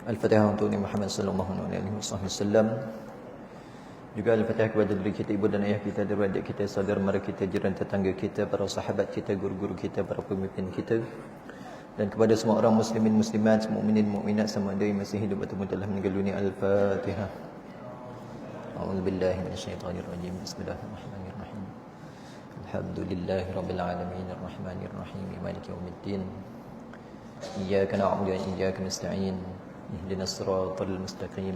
Al-Fatihah untuk Nabi Muhammad sallallahu alaihi wasallam. Juga Al-Fatihah kepada diri kita, ibu dan ayah kita, adik kita, saudara mara kita, jiran tetangga kita, para sahabat kita, guru-guru kita, para pemimpin kita, dan kepada semua orang muslimin muslimat, mukminin mukminat sama ada yang masih hidup ataupun telah meninggal dunia. Al-Fatihah. A'udzubillahi minasyaitonir rajim. Bismillahirrahmanirrahim. Alhamdulillahirabbil alamin arrahmanir rahim maliki yaumiddin. Iyyaka na'budu wa iyyaka nasta'in. Ihdinas siratal mustaqim.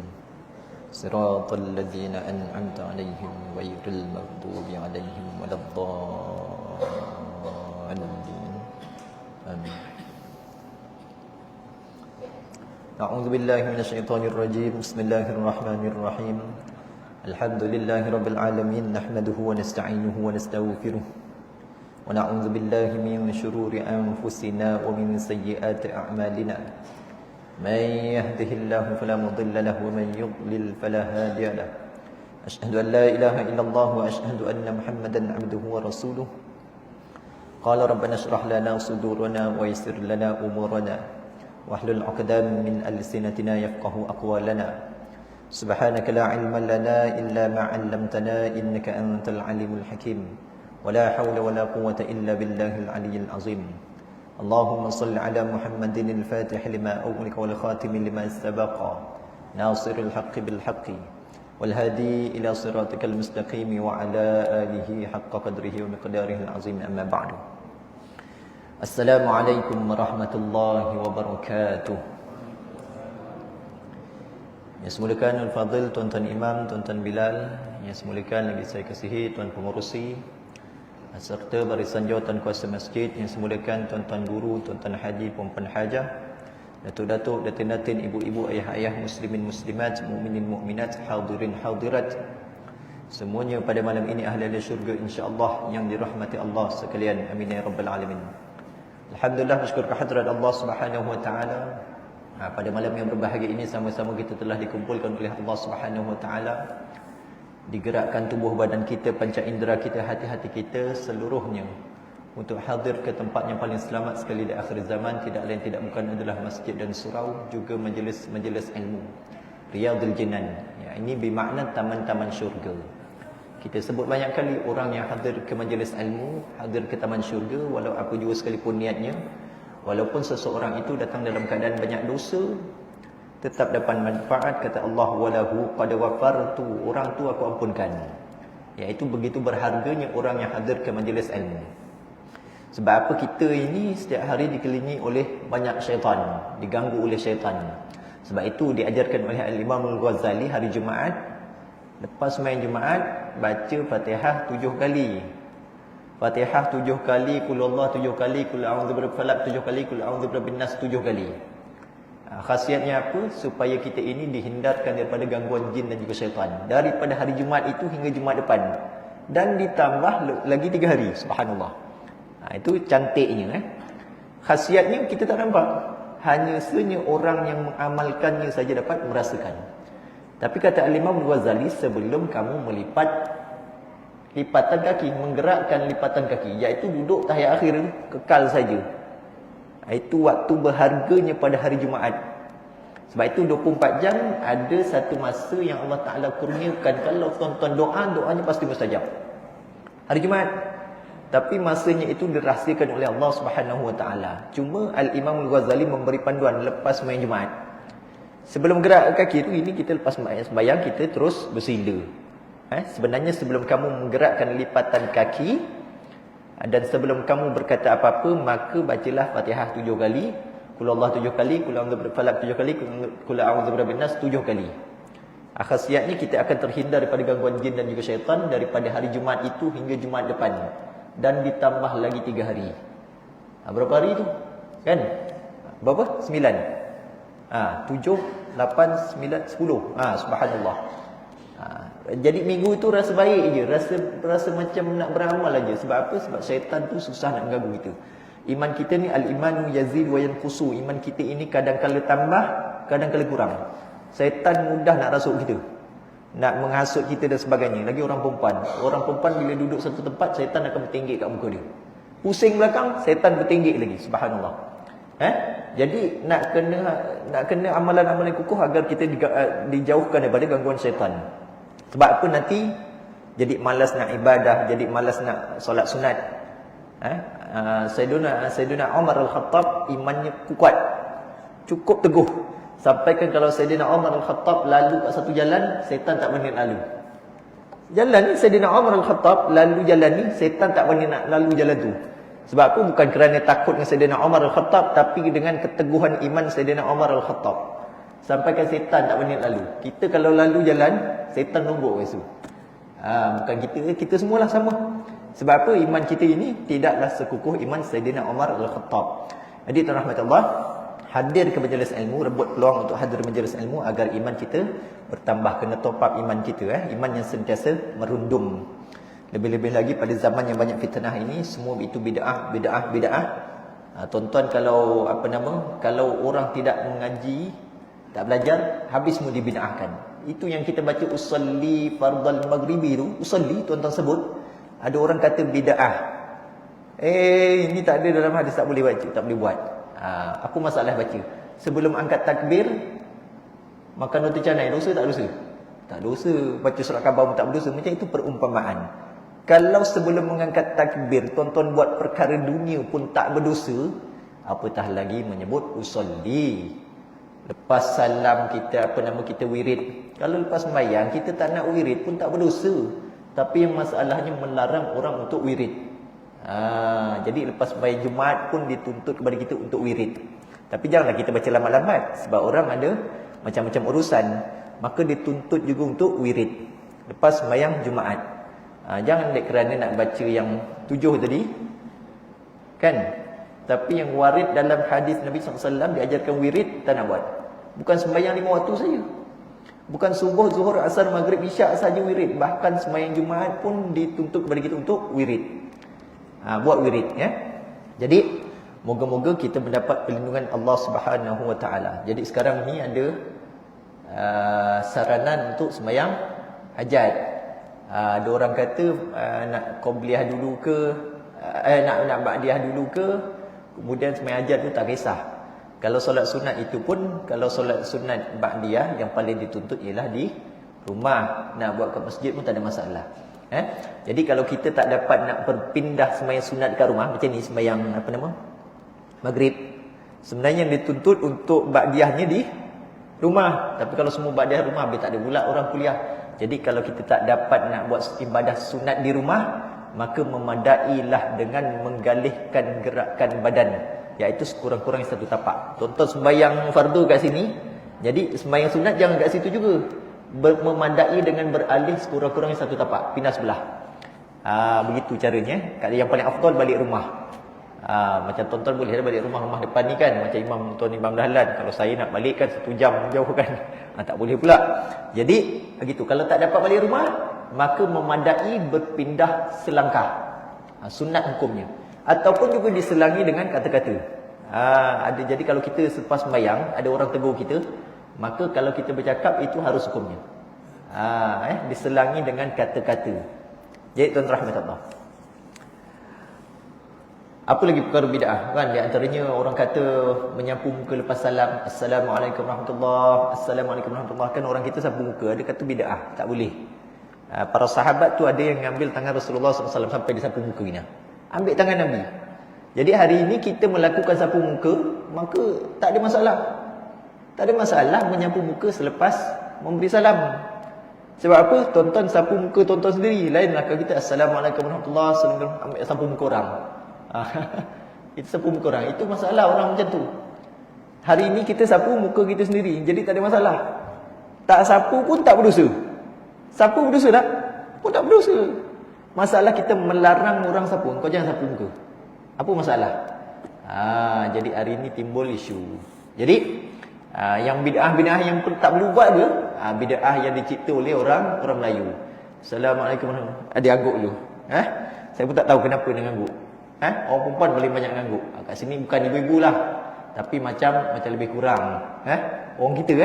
Siratal ladzina an'amta 'alaihim ghairil maghdubi 'alaihim waladdallin. Amin. A'udzu billahi minasyaitonir rajim. Bismillahirrahmanirrahim. Alhamdulillahirabbil alamin nahmaduhu wa nasta'inuhu wa nastaghfiruh. Wa na'udzu billahi min shururi anfusina wa min sayyiati a'malina. Man yahdihillahu fala mudilla lahu wa man yudlil fala hadiya lahu. Asyhadu an la ilaha illallah wa asyhadu anna Muhammadan 'abduhu wa rasuluh. Qala rabbana shrah lana sudurana wa yassir lana umurana wahlul 'uqdatam min alsinatina yafqahu aqwalana. Subhanaka la 'ilma lana illa ma 'allamtana innaka antal 'alimul hakim. Wa la hawla wa la quwwata illa billahil 'aliyyil 'azim. Allahumma salli 'ala Muhammadin al-Fatih lima ughliqa wal khatim lima sabaqa nasiril haqqi bil haqqi wal hadi ila siratikal mustaqim wa 'ala alihi haqqa qadrihi wa miqdarihi al-'azim. Amma ba'du. Assalamu alaikum warahmatullahi wabarakatuh. Yang semuliakan Al-Fadhil, Tuan-Tuan Imam, Tuan-Tuan Bilal, yang semuliakan lagi saya kasihi Tuan Pengurusi, serta barisan jawatan kuasa masjid, yang semuliakan Tuan-Tuan Guru, Tuan-Tuan Haji, Puan-Puan Hajah, Datuk-datuk, datin-datin, ibu-ibu, ayah-ayah, muslimin muslimat, mukminin mukminat, hadirin hadirat, semuanya pada malam ini ahli syurga insya-Allah yang dirahmati Allah sekalian. Amin ya rabbal alamin. Alhamdulillah, bersyukur kehadrat Allah Subhanahu wa taala. Pada malam yang berbahagia ini sama-sama kita telah dikumpulkan oleh Allah Subhanahu wa taala, digerakkan tubuh badan kita, panca indera kita, hati-hati kita seluruhnya untuk hadir ke tempat yang paling selamat sekali di akhir zaman, tidak lain tidak bukan adalah masjid dan surau, juga majlis-majlis ilmu, Riyadul Jinan. Ya, ini bermakna taman-taman syurga. Kita sebut banyak kali orang yang hadir ke majlis ilmu, hadir ke taman syurga, walau apa juga sekalipun niatnya, walaupun seseorang itu datang dalam keadaan banyak dosa, tetap dapat manfaat. Kata Allah, walahu qad ghafartu, orang tu aku ampunkan. Iaitu begitu berharganya orang yang hadir ke majlis ilmu. Sebab apa? Kita ini setiap hari dikelilingi oleh banyak syaitan, diganggu oleh syaitan. Sebab itu diajarkan oleh Al-Imam Al-Ghazali hari Jumaat, lepas main Jumaat, baca Fatihah 7 kali. Fatihah 7 kali, Qul Allah 7 kali, Qul a'udzu birabbil falaq 7 kali, Qul a'udzu birabbin nas 7 kali. Khasiatnya apa? Supaya kita ini dihindarkan daripada gangguan jin dan juga syaitan, daripada hari Jumaat itu hingga Jumaat depan, dan ditambah lagi 3 hari. Subhanallah. Itu cantiknya. Khasiatnya kita tak nampak, hanya saja orang yang mengamalkannya saja dapat merasakan. Tapi kata Al-Imam Ghazali, sebelum kamu melipat lipatan kaki, menggerakkan lipatan kaki, iaitu duduk tahiyat akhir kekal saja, itu waktu berharganya pada hari Jumaat. Sebab itu 24 jam ada satu masa yang Allah Ta'ala kurniakan, kalau tuan-tuan doa, doanya pasti mustajab hari Jumaat. Tapi masanya itu dirahsiakan oleh Allah Subhanahu wa Ta'ala. Cuma Al-Imam Al-Ghazali memberi panduan lepas main Jumaat, sebelum gerak kaki itu, ini kita lepas sembahyang kita terus bersila. Sebenarnya sebelum kamu menggerakkan lipatan kaki dan sebelum kamu berkata apa-apa, maka bacalah Fatihah 7 kali, Qul Allah 7 kali, Qul a'udzu birabbil falaq 7 kali, Qul a'udzu birabbin nas 7 kali. Khasiatnya kita akan terhindar daripada gangguan jin dan juga syaitan daripada hari Jumaat itu hingga Jumaat depan, dan ditambah lagi 3 hari. Berapa hari itu? Kan? Berapa? 9. 7, 8, 9, 10. Subhanallah. Jadi minggu itu rasa baik je, rasa macam nak beramal aja. Sebab apa? Sebab syaitan tu susah nak mengganggu kita. Iman kita ni al-imanu yazid wa yanqusu. Iman kita ini kadang-kala tambah, kadang-kala kurang. Syaitan mudah nak rasuk kita, nak menghasut kita dan sebagainya. Lagi orang perempuan bila duduk satu tempat, syaitan akan bertinggik kat muka dia. Pusing belakang, syaitan bertinggik lagi. Subhanallah. Jadi nak kena amalan-amalan kukuh agar kita dijauhkan daripada gangguan syaitan. Sebab apa nanti jadi malas nak ibadah, jadi malas nak solat sunat. Sayyidina Umar Al-Khattab imannya kuat, cukup teguh. Sampaikan kalau Sayyidina Umar Al-Khattab lalu kat satu jalan, syaitan tak berani lalu. Jalan ni Sayyidina Umar Al-Khattab lalu jalan ni, syaitan tak berani nak lalu jalan tu. Sebab apa? Bukan kerana takut dengan Sayyidina Umar Al-Khattab, tapi dengan keteguhan iman Sayyidina Umar Al-Khattab. Sampaikan syaitan tak berani lalu. Kita kalau lalu jalan, syaitan nombok biasa. Bukan kita semualah sama. Sebab apa? Iman kita ini tidaklah sekukuh iman Sayyidina Umar Al-Khattab. Jadi tuan rahmat Allah, hadir ke majlis ilmu, rebut peluang untuk hadir majlis ilmu agar iman kita bertambah. Kena top up iman kita, iman yang sentiasa merundum. Lebih-lebih lagi pada zaman yang banyak fitnah ini, semua itu bid'ah. Tuan-tuan kalau kalau orang tidak mengaji, tak belajar, habis semua dibid'ahkan. Itu yang kita baca usalli fardal maghribi tu, usalli tuan-tuan sebut, ada orang kata bid'ah. Ini tak ada dalam hadis, tak boleh baca, tak boleh buat. Apa masalah baca? Sebelum angkat takbir makan roti canai, dosa tak dosa? Tak dosa. Baca surat khabar tak berdosa. Macam itu perumpamaan. Kalau sebelum mengangkat takbir tuan-tuan buat perkara dunia pun tak berdosa, apatah lagi menyebut usolli. Lepas salam kita kita wirid. Kalau lepas sembahyang kita tak nak wirid pun tak berdosa. Tapi yang masalahnya melarang orang untuk wirid. Jadi lepas sembahyang Jumaat pun dituntut kepada kita untuk wirid. Tapi janganlah kita baca lambat-lambat, sebab orang ada macam-macam urusan, maka dituntut juga untuk wirid lepas sembahyang Jumaat. Jangan kerana nak baca yang 7 tadi, kan? Tapi yang warid dalam hadis Nabi SAW diajarkan wirid, tak nak buat. Bukan sembahyang 5 waktu saja. Bukan subuh, zuhur, asar, maghrib, isyak saja wirid. Bahkan sembahyang Jumaat pun dituntut kepada kita untuk wirid. Buat wirid, ya. Jadi moga-moga kita mendapat perlindungan Allah Subhanahu Wa Taala. Jadi sekarang ni ada saranan untuk sembahyang hajat. Ada orang kata nak qobliyah dulu ke, nak ba'diyah dulu ke, kemudian sembahyang hajat tu tak kisah. Kalau solat sunat itu pun, kalau solat sunat ba'diyah yang paling dituntut ialah di rumah. Nak buat ke masjid pun tak ada masalah. Jadi kalau kita tak dapat nak berpindah sembahyang sunat dekat rumah, macam ni sembahyang maghrib, sebenarnya yang dituntut untuk ba'diyahnya di rumah. Tapi kalau semua ba'diyah rumah, habis tak ada pula orang kuliah. Jadi kalau kita tak dapat nak buat ibadah sunat di rumah, maka memadailah dengan menggalihkan gerakan badan, iaitu sekurang-kurangnya 1 tapak. Tonton sembahyang fardu kat sini, jadi sembahyang sunat jangan kat situ juga. Memadai dengan beralih sekurang-kurangnya 1 tapak, pindah sebelah. Begitu caranya. Yang paling afdal balik rumah. Macam tuan-tuan boleh balik rumah depan ni kan, macam Tuan Imam Dahlan. Kalau saya nak balik kan 1 jam jauh kan, tak boleh pula. Jadi begitu. Kalau tak dapat balik rumah, maka memadai berpindah selangkah. Sunat hukumnya. Ataupun juga diselangi dengan kata-kata. Jadi kalau kita selepas sembahyang ada orang tegur kita, maka kalau kita bercakap itu harus hukumnya. Diselangi dengan kata-kata. Jadi tuan rahmatullah, apa lagi perkara bid'ah kan? Di antaranya orang kata menyapu muka lepas salam, Assalamualaikum warahmatullahi, Assalamualaikum warahmatullahi. Kan orang kita sapu muka, ada kata bid'ah, tak boleh. Para sahabat tu ada yang ngambil tangan Rasulullah SAW sampai disapu muka ni. Ambil tangan Nabi. Jadi hari ini kita melakukan sapu muka, maka tak ada masalah. Tak ada masalah menyapu muka selepas memberi salam. Sebab apa? Tonton sapu muka tonton sendiri. Lainlah kalau kita Assalamualaikum warahmatullahi wabarakatuh ambil sapu muka orang. Itu sapu muka orang. Itu masalah orang macam tu. Hari ini kita sapu muka kita sendiri, jadi tak ada masalah. Tak sapu pun tak berdosa. Sapu berdosa tak? Pun tak berdosa. Masalah kita melarang orang sapu. Kau jangan sapu muka. Apa masalah? Jadi hari ini timbul isu. Jadi yang bid'ah-bid'ah yang tak perlu buat ke? Bid'ah yang dicipta oleh orang Melayu. Assalamualaikum warahmatullahi wabarakatuh. Dia angguk dulu. Saya pun tak tahu kenapa dia angguk. Orang perempuan paling banyak ngangguk. Kat sini bukan ibu-ibu lah, tapi macam lebih kurang. Orang kita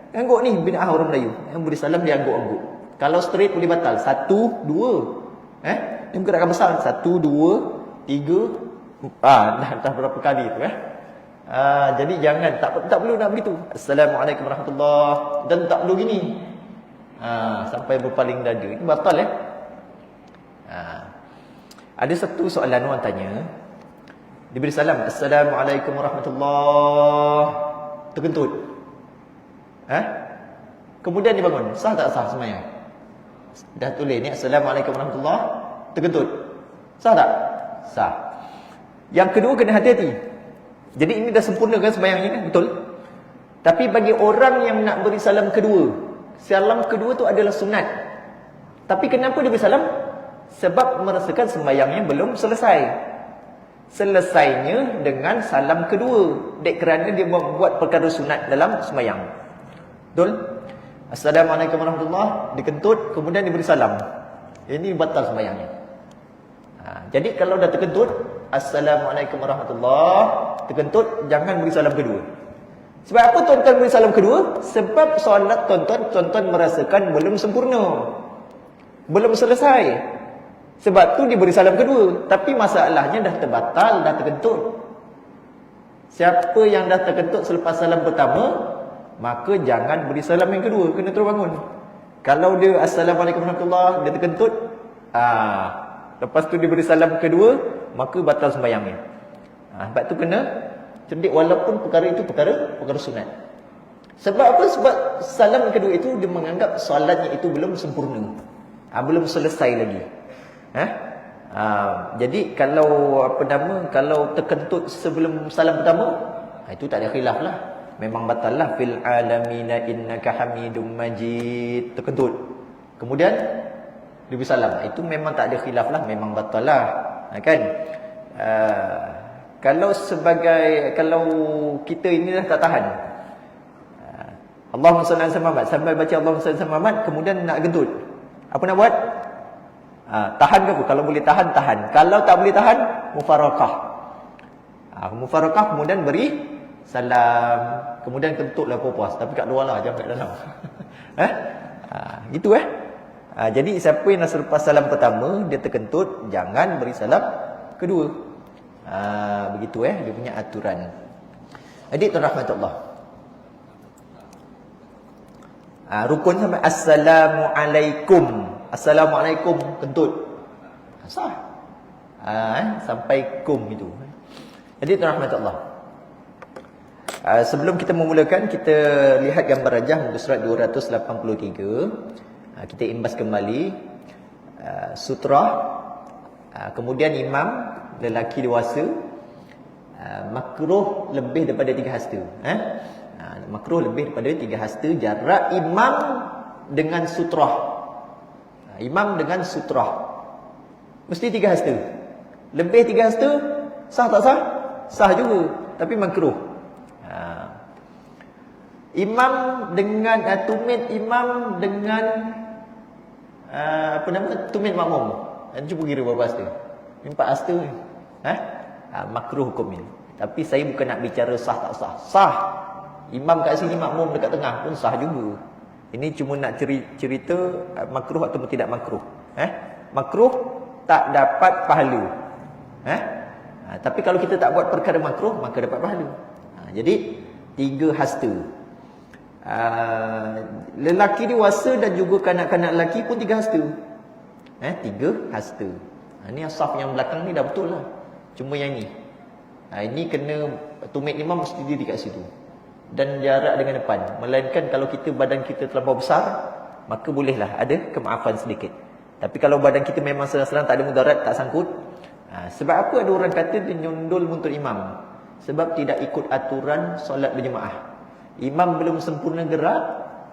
ngangguk ni bid'ah orang Melayu. Yang beri salam dia angguk-angguk. Kalau straight boleh batal. 1, 2. Dia gerakan besar. 1, 2, 3. Dah berapa kali tu Jadi jangan, tak perlu nak begitu. Assalamualaikum warahmatullahi, dan tak perlu gini. Sampai berpaling dada. Itu batal ya. Ada satu soalan orang tanya. Diberi salam, Assalamualaikum warahmatullahi, terkentut. Kemudian dia bangun. Sah tak sah sembahyang? Dah tulis ni Assalamualaikum warahmatullahi, terkentut. Sah tak? Sah. Yang kedua kena hati-hati. Jadi ini dah sempurna kan sembahyangnya kan? Betul? Tapi bagi orang yang nak beri salam kedua, salam kedua tu adalah sunat. Tapi kenapa dia beri salam? Sebab merasakan sembahyangnya belum selesai. Selesainya dengan salam kedua. Dek kerana dia buat perkara sunat dalam sembahyang. Betul? Assalamualaikum warahmatullahi, dikentut, kemudian diberi salam. Ini batal sembahyangnya. Jadi kalau dah terkentut, Assalamualaikum warahmatullahi, terkentut, jangan beri salam kedua. Sebab apa tuan-tuan beri salam kedua? Sebab solat tuan-tuan merasakan belum sempurna, belum selesai. Sebab tu diberi salam kedua. Tapi masalahnya dah terbatal, dah terkentut. Siapa yang dah terkentut selepas salam pertama, maka jangan beri salam yang kedua, kena terus bangun. Kalau dia Assalamualaikum warahmatullahi, dia terkentut, lepas tu dia beri salam kedua, maka batal sembahyangnya. Sebab tu kena cerdik, walaupun perkara itu perkara sunat. Sebab apa? Sebab salam kedua itu dia menganggap solatnya itu belum sempurna, belum selesai lagi. Jadi kalau kalau terkentut sebelum salam pertama, itu tak ada khilaf lah. Memang batal lah. Fil alamina innaka hamidum majid, terkentut. Kemudian dia beri salam. Itu memang tak ada khilaf lah. Memang batal lah. Kan? Kalau kita ini dah tak tahan. Allahumma salli ala Muhammad, sampai baca Allahumma salli ala Muhammad, kemudian nak kentut. Apa nak buat? Tahan ke apa? Kalau boleh tahan, tahan. Kalau tak boleh tahan, mufarakah. Mufarakah, kemudian beri salam, kemudian kentutlah puas-puas. Tapi kat luar lah, jangan kat dalam. Gitu jadi siapa yang nak selepas salam pertama, dia terkentut, jangan beri salam kedua. Begitu dia punya aturan. Adik tuan rahmatullah. Rukun sampai Assalamualaikum. Assalamualaikum, kentut. Sah. Sampai kum itu. Jadi tuan rahmatullah. Sebelum kita memulakan, kita lihat gambar rajah muka surat 283. Kita imbas kembali sutrah. Kemudian imam lelaki dewasa, makruh lebih daripada 3 hasta. Makruh lebih daripada 3 hasta. Jarak imam dengan sutrah. Imam dengan sutrah mesti 3 hasta. Lebih 3 hasta, sah tak sah? Sah juga, tapi makruh. Imam dengan tumit imam dengan tumit makmum. Cuba kira berapa hasta? 4 hasta. Makruh hukum ini. Tapi saya bukan nak bicara sah tak sah. Sah. Imam kat sini, makmum dekat tengah pun sah juga. Ini cuma nak cerita makruh atau tidak makruh. Makruh tak dapat pahala. Tapi kalau kita tak buat perkara makruh, maka dapat pahala. Jadi 3 hasta. Lelaki dewasa dan juga kanak-kanak lelaki pun 3 hasta. 3 hasta. Ni asaf yang belakang ni dah betul lah. Cuma yang ni. Ini kena tumit imam mesti diri kat situ. Dan jarak dengan depan. Melainkan kalau badan kita terlampau besar, maka bolehlah ada kemaafan sedikit. Tapi kalau badan kita memang sedang-sedang, tak ada mudarat, tak sangkut. Sebab apa ada orang kata dia nyundul untuk imam? Sebab tidak ikut aturan solat berjemaah. Imam belum sempurna gerak,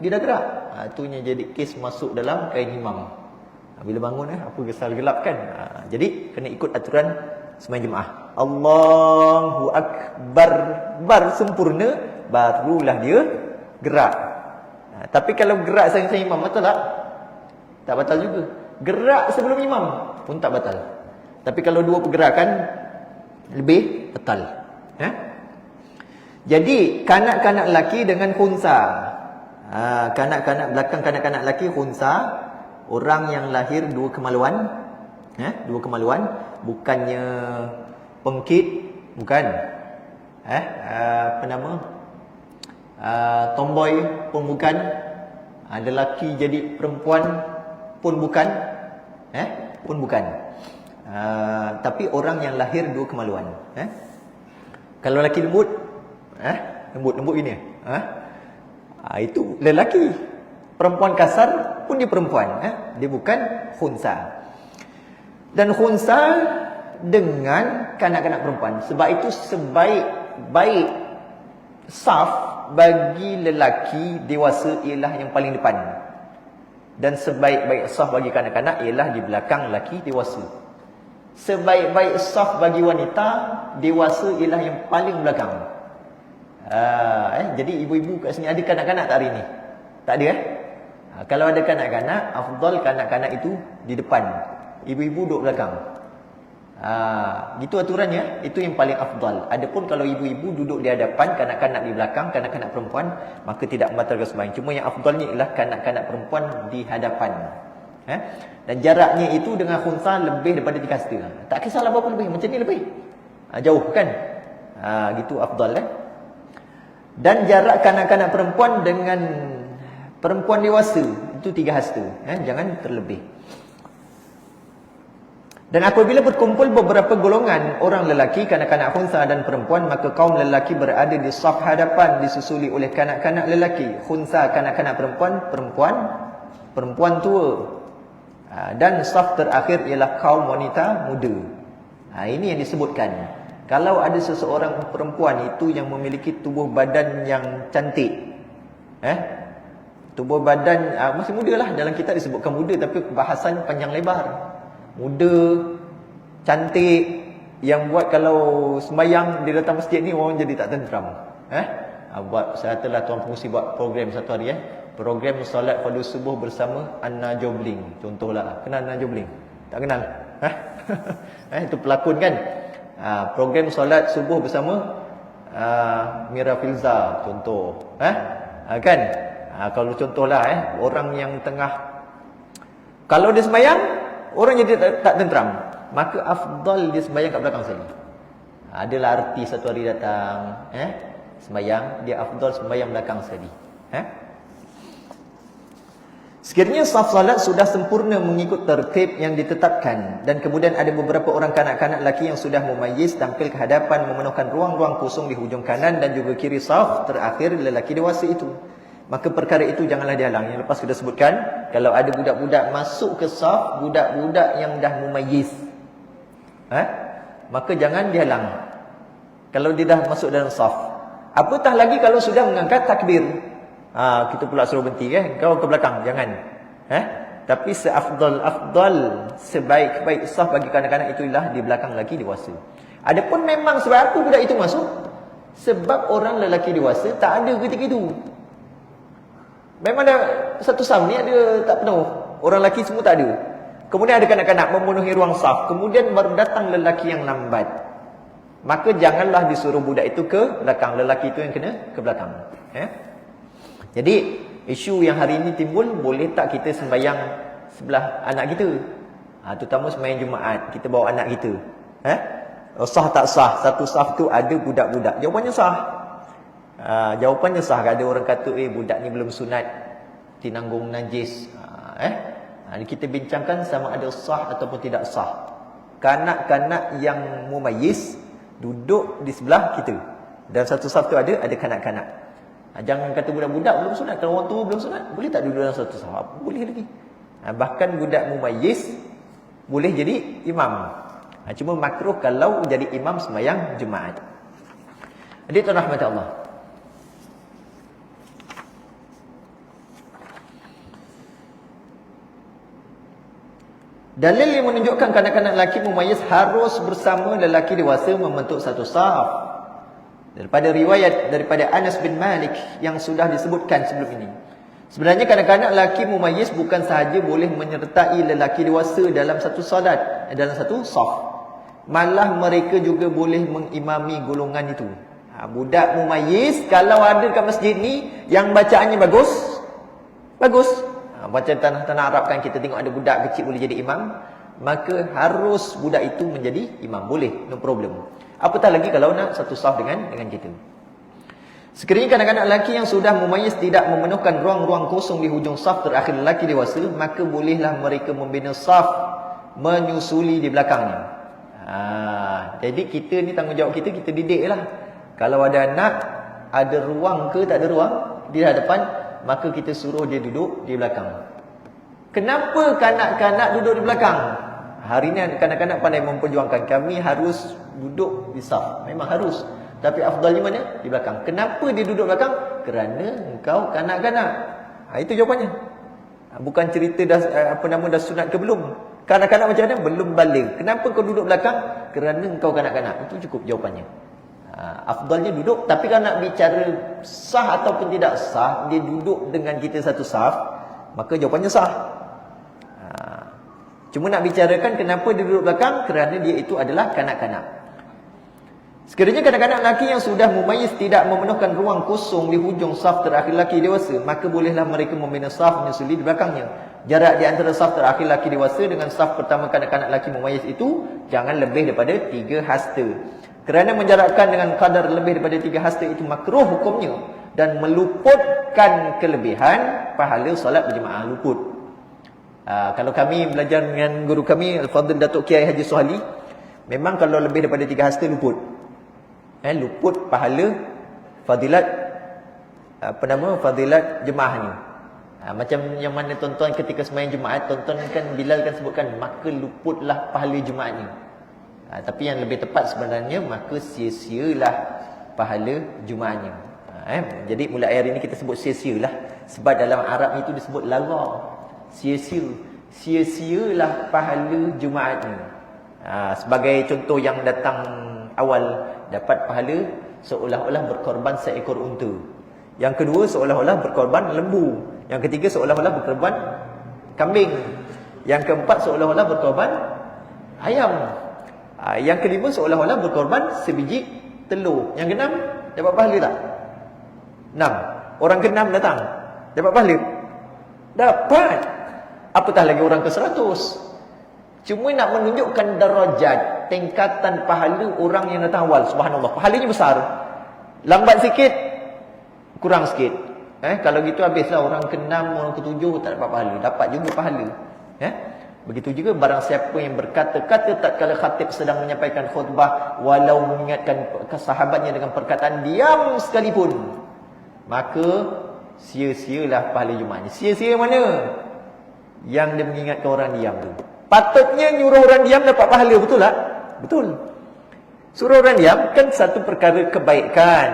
dia dah gerak. Itunya jadi kes masuk dalam kain imam. Bila bangun apa gesal gelap kan. Jadi kena ikut aturan sembahyang jemaah. Allahu Akbar, bar sempurna, barulah dia gerak. Tapi kalau gerak sang-sang imam, betul tak? Tak batal juga. Gerak sebelum imam pun tak batal. Tapi kalau 2 pergerakan lebih, batal. Jadi kanak-kanak lelaki dengan khunsa. Kanak-kanak belakang, kanak-kanak lelaki khunsa, orang yang lahir 2 kemaluan. 2 kemaluan, bukannya pengkit, bukan. Apa nama? Tomboy pun bukan. Lelaki jadi perempuan pun bukan. Pun bukan. Tapi orang yang lahir dua kemaluan. Kalau lelaki lembut, lembut ini. Itu lelaki. Perempuan kasar pun dia perempuan. Dia bukan khunsa. Dan khunsa dengan kanak-kanak perempuan. Sebab itu sebaik-baik saf bagi lelaki dewasa ialah yang paling depan. Dan sebaik-baik saf bagi kanak-kanak ialah di belakang lelaki dewasa. Sebaik-baik saf bagi wanita dewasa ialah yang paling belakang. Jadi ibu-ibu kat sini ada kanak-kanak tak hari ni? Tak ada Kalau ada kanak-kanak, afdal kanak-kanak itu di depan, ibu-ibu duduk belakang. Gitu aturannya, itu yang paling afdal. Adapun kalau ibu-ibu duduk di hadapan, kanak-kanak di belakang, kanak-kanak perempuan, maka tidak membatalkan sembahyang. Cuma yang afdalnya ialah kanak-kanak perempuan di hadapan. Dan jaraknya itu dengan khunsa lebih daripada 3 hasta. Tak kisahlah berapa lebih, macam ni lebih. Jauh kan? Gitu afdal Dan jarak kanak-kanak perempuan dengan perempuan dewasa itu 3 hasta. Jangan terlebih. Dan apabila berkumpul beberapa golongan orang lelaki, kanak-kanak khunsa dan perempuan, maka kaum lelaki berada di saf hadapan disusuli oleh kanak-kanak lelaki, khunsa kanak-kanak perempuan, perempuan tua. Dan saf terakhir ialah kaum wanita muda. Ini yang disebutkan. Kalau ada seseorang perempuan itu yang memiliki tubuh badan yang cantik, tubuh badan masih muda lah, dalam kitab disebutkan muda, tapi bahasan panjang lebar. Muda, cantik, yang buat kalau sembahyang dia datang masjid ni orang jadi tak tenteram. Saya telah Tuan Pengurusi buat program satu hari program solat fardu subuh bersama Anna Jobling. Contohlah, kenal Anna Jobling? Tak kenal? Itu pelakon kan? Program solat subuh bersama Mira Filza, contoh. Kan? Kalau contohlah orang yang tengah, kalau dia sembahyang orang jadi tak tenteram, maka afdal dia sembahyang kat belakang sekali. Adalah arti satu hari datang sembahyang, dia afdal sembahyang belakang sekali. Sekiranya saf salat sudah sempurna mengikut tertib yang ditetapkan, dan kemudian ada beberapa orang kanak-kanak lelaki yang sudah mumayyiz tampil ke hadapan memenuhkan ruang-ruang kosong di hujung kanan dan juga kiri saf terakhir lelaki dewasa itu, maka perkara itu janganlah dihalang. Yang lepas sudah sebutkan, kalau ada budak-budak masuk ke saf, budak-budak yang dah mumayyiz, maka jangan dihalang kalau dia dah masuk dalam saf. Apatah lagi kalau sudah mengangkat takbir, kita pula suruh berhenti kau ke belakang, jangan. Tapi seafdal sebaik-baik saf bagi kanak-kanak itu ialah di belakang lelaki dewasa. Adapun memang sebab apa budak itu masuk? Sebab orang lelaki dewasa tak ada ketika itu. Memang dah satu saf ni ada tak penuh, orang lelaki semua tak ada. Kemudian ada kanak-kanak memenuhi ruang saf, kemudian baru datang lelaki yang lambat, maka janganlah disuruh budak itu ke belakang, lelaki itu yang kena ke belakang. Jadi isu yang hari ini timbul, boleh tak kita sembahyang sebelah anak kita, terutama sembahyang Jumaat, kita bawa anak kita, sah tak sah? Satu saf tu ada budak-budak. Jawapannya sah. Jawapannya sah. Ada orang kata budak ni belum sunat, tinanggung najis. Kita bincangkan sama ada sah ataupun tidak sah. Kanak-kanak yang mumayyiz duduk di sebelah kita, dan satu saf tu ada kanak-kanak. Jangan kata budak-budak belum sunat. Kalau orang tua belum sunat, boleh tak duduk dalam satu saf? Boleh lagi. Bahkan budak mumayyiz boleh jadi imam. Cuma makruh kalau jadi imam sembahyang Jumaat. Jadi tuan rahmat Allah, dalil yang menunjukkan kanak-kanak lelaki mumayyiz harus bersama lelaki dewasa membentuk satu saf, daripada riwayat daripada Anas bin Malik yang sudah disebutkan sebelum ini. Sebenarnya kanak-kanak lelaki mumayyiz bukan sahaja boleh menyertai lelaki dewasa dalam satu salat, dalam satu saf, malah mereka juga boleh mengimami golongan itu. Budak mumayyiz kalau ada kat masjid ni yang bacaannya bagus, baca tanah-tanah Arab kan, kita tengok ada budak kecil boleh jadi imam, maka harus budak itu menjadi imam, boleh, no problem. Apatah lagi kalau nak satu saf dengan kita. Sekiranya kanak-kanak lelaki yang sudah mumayyiz tidak memenuhkan ruang-ruang kosong di hujung saf terakhir lelaki dewasa, maka bolehlah mereka membina saf menyusuli di belakangnya. Jadi kita ni tanggungjawab kita didik lah. Kalau ada anak, ada ruang ke tak ada ruang di hadapan, maka kita suruh dia duduk di belakang. Kenapa kanak-kanak duduk di belakang? Hari ni kanak-kanak pandai memperjuangkan, kami harus duduk di saf. Memang harus. Tapi afdalnya mana? Di belakang. Kenapa dia duduk belakang? Kerana engkau kanak-kanak. Itu jawapannya. Bukan cerita dah sunat ke belum. Kanak-kanak macam mana? Belum balik. Kenapa kau duduk belakang? Kerana engkau kanak-kanak. Itu cukup jawapannya. Afdalnya duduk. Tapi kalau nak bicara sah ataupun tidak sah, dia duduk dengan kita satu saf, maka jawapannya sah. Cuma nak bicarakan kenapa dia duduk belakang? Kerana dia itu adalah kanak-kanak. Sekiranya kanak-kanak lelaki yang sudah mumayyiz tidak memenuhkan ruang kosong di hujung saf terakhir lelaki dewasa, maka bolehlah mereka membina saf menyusuli di belakangnya. Jarak di antara saf terakhir lelaki dewasa dengan saf pertama kanak-kanak lelaki mumayyiz itu jangan lebih daripada 3 hasta. Kerana menjarakkan dengan kadar lebih daripada 3 hasta itu makruh hukumnya dan meluputkan kelebihan pahala solat berjemaah, luput. Kalau kami belajar dengan guru kami Al-Fadhil Datuk Kiai Haji Suhali, memang kalau lebih daripada 3 hasta luput. Luput pahala fadilat fadilat jemaah ni. Macam yang mana tuan-tuan ketika sembahyang Jumaat, tuan-tuan kan Bilal kan sebutkan maka luputlah pahala Jumaat ni. Tapi yang lebih tepat sebenarnya maka sia-sialah pahala Jumaatnya. Jadi mulai hari ni kita sebut sia-sialah, sebab dalam Arab itu disebut lara. Sia-sialah pahala Jumaat ni. Sebagai contoh yang datang awal, dapat pahala seolah-olah berkorban seekor unta. Yang kedua seolah-olah berkorban lembu. Yang ketiga seolah-olah berkorban kambing. Yang keempat seolah-olah berkorban ayam. Yang kelima seolah-olah berkorban sebiji telur. Yang keenam dapat pahala tak? 6. Orang ke-6 datang, dapat pahala? Dapat. Apatah lagi orang ke-100. Cuma nak menunjukkan darajat, tingkatan pahala orang yang datang awal. Subhanallah, pahalanya besar. Lambat sikit, kurang sikit. Kalau gitu habislah orang ke-6, orang ke-7 tak dapat pahala. Dapat juga pahala. Begitu juga barang siapa yang berkata-kata tatkala khatib sedang menyampaikan khutbah, walau mengingatkan sahabatnya dengan perkataan diam sekalipun, maka sia-sialah pahala Jumaatnya. Sia-sia mana? Yang dia mengingatkan orang diam tu. Patutnya nyuruh orang diam dapat pahala, betul tak? Betul. Suruh orang diam kan satu perkara kebaikan.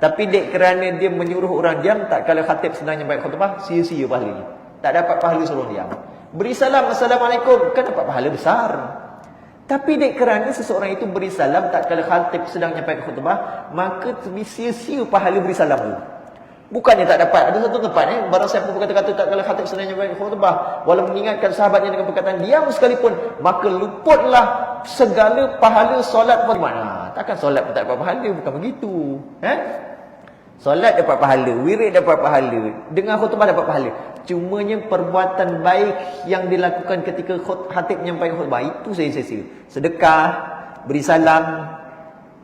Tapi dek kerana dia menyuruh orang diam tak kala khatib sedang nyampai khutbah, sia-sia pahala. Tak dapat pahala suruh diam. Beri salam, assalamualaikum, kan dapat pahala besar. Tapi dek kerana seseorang itu beri salam tak kala khatib sedang nyampai khutbah, maka sia-sia pahala beri salam tu. Bukannya tak dapat. Ada satu tempat barang siapa berkata-kata tak kala khatib sedang nyampai khutbah, walau mengingatkan sahabatnya dengan perkataan diam sekalipun, maka luputlah segala pahala solat berjemaah. Takkan solat pun tak dapat pahala, bukan begitu. Solat dapat pahala, wirid dapat pahala, dengar khutbah dapat pahala. Cumanya perbuatan baik yang dilakukan ketika khatib menyampaikan khutbah itu sia-sia. Sedekah, beri salam,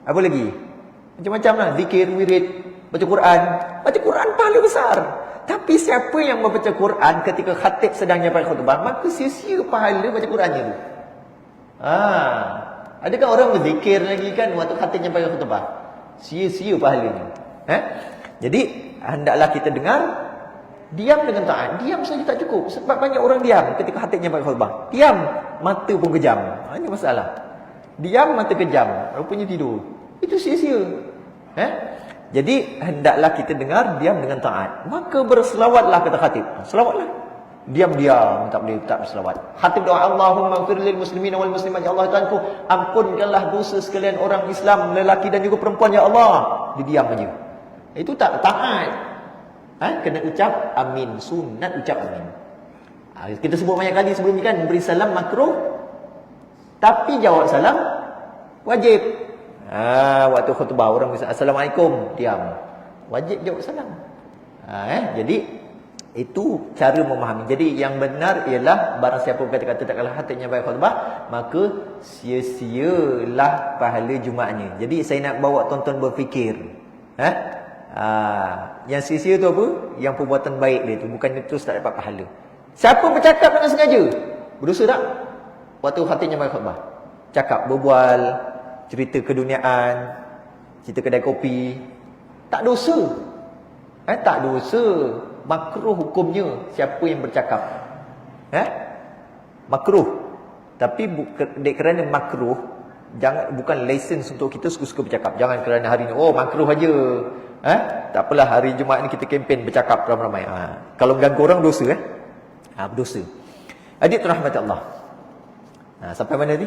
apa lagi? Macam-macam lah, zikir, wirid, baca Quran. Baca Quran pahala besar. Tapi siapa yang membaca Quran ketika khatib sedang nyampai khutbah, maka sia-sia pahala baca Qurannya tu. Adakah orang berzikir lagi kan waktu khatib nyampai khutbah? Sia-sia pahalanya. Jadi hendaklah kita dengar, diam dengan taat. Diam saja tak cukup, sebab banyak orang diam ketika khatib nyampai khutbah. Diam, mata pun kejam. Ini masalah. Diam, mata kejam, rupanya tidur. Itu sia-sia. Jadi hendaklah kita dengar, diam dengan taat. Maka berselawatlah kata khatib. Selawatlah. Diam-diam, tak boleh tak berselawat. Khatib doa, Allahumma ighfir lil muslimin wal muslimat, ya Allah Tuhanku, ampunkanlah dosa sekalian orang Islam, lelaki dan juga perempuan, ya Allah. Diam aja. Itu tak taat. Kena ucap amin, sunat ucap amin. Kita sebut banyak kali sebelum ni kan, beri salam makruh, tapi jawab salam wajib. Waktu khutbah orang bisa assalamualaikum, diam. Wajib jawab salam. Jadi Itu cara memahami. Jadi yang benar ialah barang siapa berkata-kata tak kalah hatinya baik khutbah, maka sia-sialah pahala Jumaatnya. Jadi saya nak bawa tuan-tuan berfikir. Yang sia-sia tu apa? Yang perbuatan baik dia tu, bukannya terus tak dapat pahala. Siapa bercakap dengan sengaja? Berdosa tak? Waktu hatinya baik khutbah. Cakap, berbual, cerita keduniaan, cerita kedai kopi, tak dosa. Tak dosa. Makruh hukumnya siapa yang bercakap. Makruh. Tapi kerana makruh, bukan license untuk kita suka-suka bercakap. Jangan kerana hari ni, makruh aja. Tak apalah, hari Jumaat ni kita kempen bercakap ramai-ramai. Kalau mengganggu orang, dosa. Berdosa. Adik rahmat Allah. Sampai mana tadi?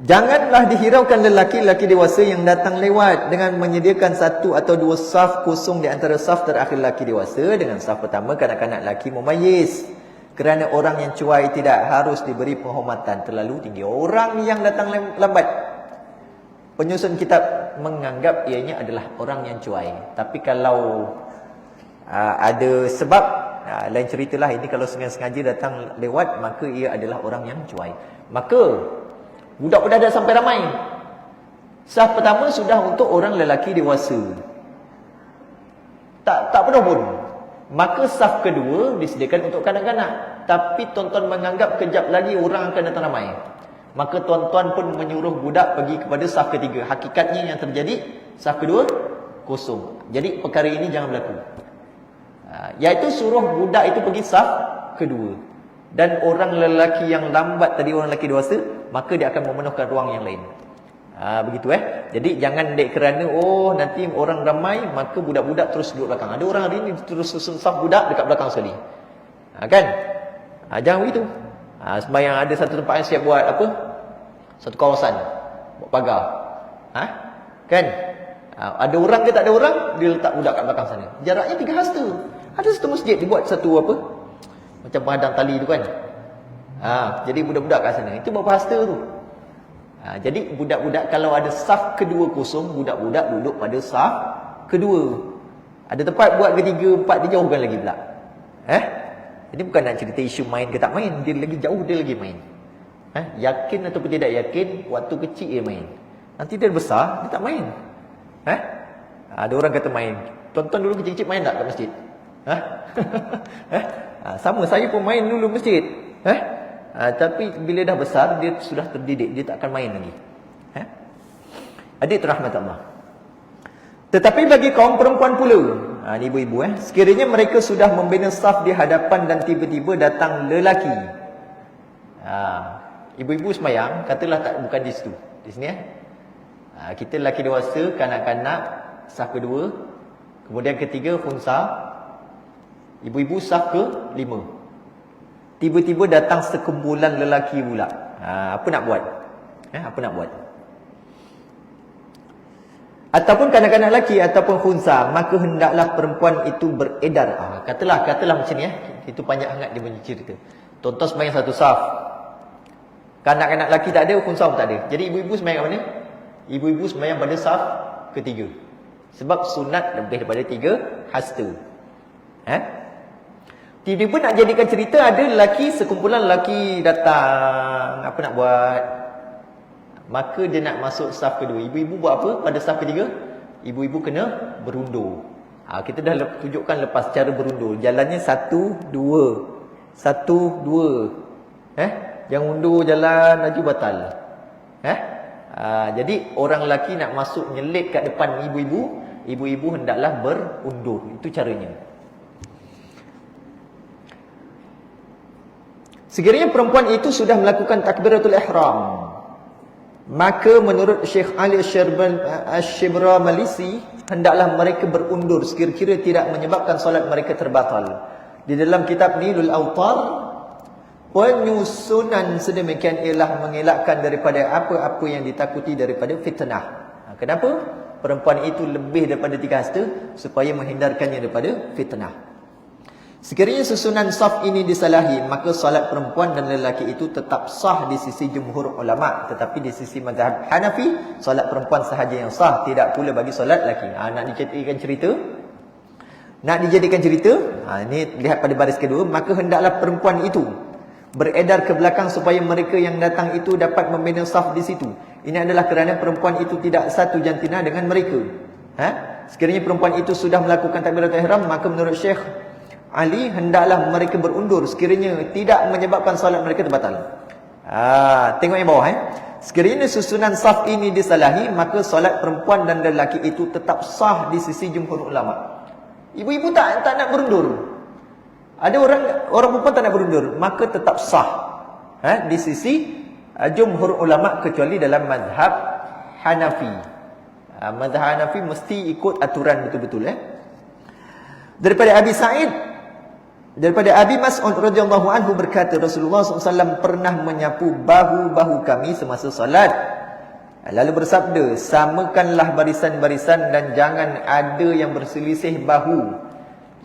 Janganlah dihiraukan lelaki-lelaki dewasa yang datang lewat dengan menyediakan satu atau dua saf kosong di antara saf terakhir lelaki dewasa dengan saf pertama kanak-kanak lelaki mumayyiz. Kerana orang yang cuai tidak harus diberi penghormatan terlalu tinggi. Orang yang datang lambat, penyusun kitab menganggap ianya adalah orang yang cuai. Tapi kalau ada sebab, lain ceritalah. Ini kalau sengaja datang lewat, maka ia adalah orang yang cuai. Maka budak-budak dah sampai ramai. Saf pertama sudah untuk orang lelaki dewasa. Tak penuh pun. Maka saf kedua disediakan untuk kanak-kanak. Tapi tuan-tuan menganggap kejap lagi orang akan datang ramai. Maka tuan-tuan pun menyuruh budak pergi kepada saf ketiga. Hakikatnya yang terjadi, saf kedua kosong. Jadi perkara ini jangan berlaku. Iaitu suruh budak itu pergi saf kedua. Dan orang lelaki yang lambat tadi, orang lelaki dewasa, maka dia akan memenuhkan ruang yang lain. Begitu Jadi jangan dek kerana nanti orang ramai, maka budak-budak terus duduk belakang. Ada orang hari ni terus susun saf budak dekat belakang sekali. Kan? Jangan begitu. Sembayang ada satu tempat yang siap buat apa? Satu kawasan. Buat pagar. Kan? Ada orang ke tak ada orang, dia letak budak kat belakang sana. Jaraknya 3 hasta. Ada satu masjid dibuat satu apa? Macam padang tali tu kan. Jadi budak-budak kat sana. Itu berapa hasta tu? Jadi budak-budak kalau ada saf kedua kosong, budak-budak duduk pada saf kedua. Ada tempat buat ketiga, empat, dia jauhkan lagi pula. Ini bukan nak cerita isu main ke tak main. Dia lagi jauh, dia lagi main. Yakin ataupun tidak yakin, waktu kecil dia main. Nanti dia besar, dia tak main. Ada orang kata main. Tuan-tuan dulu kecil-kecil main tak kat masjid? Sama, saya pun main dulu masjid. Tapi bila dah besar, dia sudah terdidik, dia tak akan main lagi. Adik rahmat Allah. Tetapi bagi kaum perempuan pula, ni ibu-ibu sekiranya mereka sudah membina saf di hadapan dan tiba-tiba datang lelaki. Ibu-ibu sembahyang, katalah tak, bukan di situ, di sini kita lelaki dewasa, kanak-kanak saf kedua, kemudian ketiga khunsa, ibu-ibu saf ke-5. Tiba-tiba datang sekumpulan lelaki pula. Apa nak buat? Apa nak buat? Ataupun kanak-kanak lelaki ataupun khunsa, maka hendaklah perempuan itu beredar. Katalah macam ni Itu panjang hangat dia punya cerita. Tuan-tuan sembahyang satu saf. Kanak-kanak lelaki tak ada, khunsa pun tak ada. Jadi ibu-ibu sembahyang kat mana? Ibu-ibu sembahyang pada saf ketiga. Sebab sunat lebih daripada 3 hasta. Tiba-tiba nak jadikan cerita, ada lelaki, sekumpulan lelaki datang. Apa nak buat? Maka dia nak masuk saf kedua. Ibu-ibu buat apa pada saf ketiga? Ibu-ibu kena berundur. Kita dah tunjukkan lepas cara berundur. Jalannya 1, 2. 1, 2. Yang undur jalan laju batal. Jadi orang lelaki nak masuk nyelip kat depan ibu-ibu, ibu-ibu hendaklah berundur. Itu caranya. Sekiranya perempuan itu sudah melakukan takbiratul ihram, maka menurut Syekh Ali Ash-Shibra Malisi, hendaklah mereka berundur sekira-kira tidak menyebabkan solat mereka terbatal. Di dalam kitab Nilul Awtar, penyusunan sedemikian ialah mengelakkan daripada apa-apa yang ditakuti daripada fitnah. Kenapa? Perempuan itu lebih daripada 3 hasta, supaya menghindarkannya daripada fitnah. Sekiranya susunan saf ini disalahi, maka solat perempuan dan lelaki itu tetap sah di sisi jumhur ulama. Tetapi di sisi mazhab Hanafi, solat perempuan sahaja yang sah, tidak pula bagi solat lelaki. Nak dijadikan cerita? Ini lihat pada baris kedua. Maka hendaklah perempuan itu beredar ke belakang supaya mereka yang datang itu dapat membina saf di situ. Ini adalah kerana perempuan itu tidak satu jantina dengan mereka. Sekiranya perempuan itu sudah melakukan takbiratul ihram, maka menurut Syekh Ali, hendaklah mereka berundur sekiranya tidak menyebabkan solat mereka terbatal. Tengok yang bawah. Sekiranya susunan saf ini disalahi, maka solat perempuan dan lelaki itu tetap sah di sisi jumhur ulama. Ibu-ibu tak nak berundur. Ada orang perempuan tak nak berundur, maka tetap sah di sisi jumhur ulama, kecuali dalam mazhab Hanafi. Mazhab Hanafi mesti ikut aturan betul-betul. Daripada Abi Mas'ud radhiyallahu anhu berkata, Rasulullah SAW pernah menyapu bahu-bahu kami semasa salat. Lalu bersabda, samakanlah barisan-barisan dan jangan ada yang berselisih bahu,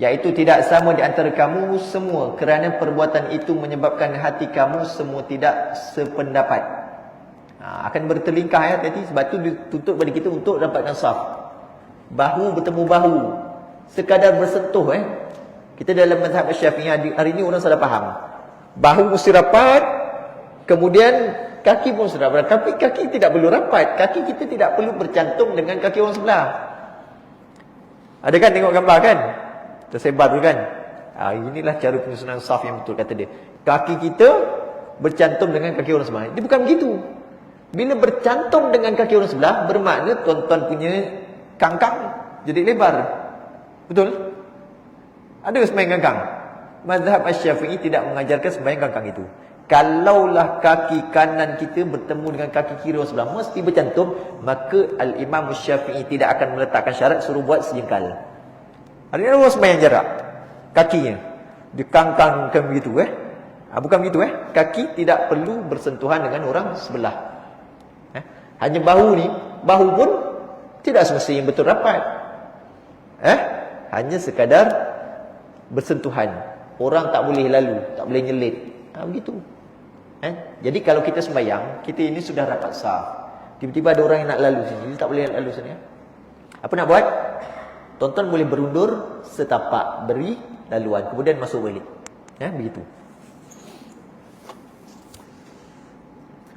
iaitu tidak sama di antara kamu semua, kerana perbuatan itu menyebabkan hati kamu semua tidak sependapat. Akan bertelingkah tadi, sebab tu dituntut bagi kita untuk dapatkan saf. Bahu bertemu bahu, sekadar bersentuh. Kita dalam mazhab Syafi'i hari ini orang salah faham. Bahu mesti rapat, kemudian kaki pun mesti rapat. Tapi kaki tidak perlu rapat. Kaki kita tidak perlu bercantum dengan kaki orang sebelah. Ada kan tengok gambar kan? Tersebar tu kan? Inilah cara penyusunan saf yang betul, kata dia. Kaki kita bercantum dengan kaki orang sebelah. Dia bukan begitu. Bila bercantum dengan kaki orang sebelah, bermakna tuan-tuan punya kangkang jadi lebar. Betul? Ada sembahyang kangkang? Mazhab Asy-Syafi'i tidak mengajarkan sembahyang kangkang itu. Kalaulah kaki kanan kita bertemu dengan kaki kiri orang sebelah, mesti bercantum, maka Al-Imam Asy-Syafi'i tidak akan meletakkan syarat suruh buat sejengkal. Ada orang sembahyang jarak kakinya, dia kangkangkan begitu. Bukan begitu. Kaki tidak perlu bersentuhan dengan orang sebelah. Hanya bahu ni, bahu pun tidak semestinya betul rapat. Hanya sekadar bersentuhan. Orang tak boleh lalu, tak boleh nyelit. Begitu. Jadi kalau kita sembahyang, kita ini sudah rapat saf. Tiba-tiba ada orang yang nak lalu sini, dia tak boleh lalu sini. Apa nak buat? Tuan-tuan boleh berundur setapak, beri laluan, kemudian masuk balik. Begitu.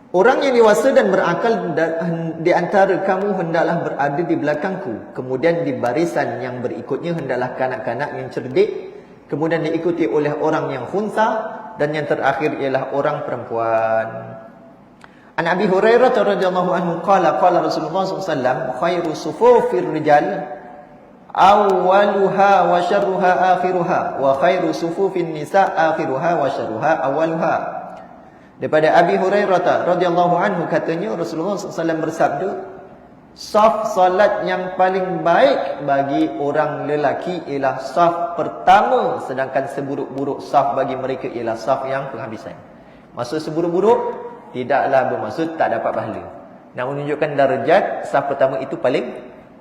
Orang yang dewasa dan berakal di antara kamu hendaklah berada di belakangku. Kemudian di barisan yang berikutnya hendaklah kanak-kanak yang cerdik. Kemudian diikuti oleh orang yang khunsa. Dan yang terakhir ialah orang perempuan. An Abi Hurairah radhiyallahu anhu qala Rasulullah SAW, khairu sufufir rijal awwaluha wa syarruha akhiruha wa khairu sufufin nisa akhiruha wa syarruha awwaluha. Daripada Abi Hurairah radhiyallahu anhu katanya, Rasulullah SAW bersabda, saf salat yang paling baik bagi orang lelaki ialah saf pertama, sedangkan seburuk-buruk saf bagi mereka ialah saf yang penghabisan. Maksud seburuk-buruk tidaklah bermaksud tak dapat pahala. Nak menunjukkan darjat saf pertama itu paling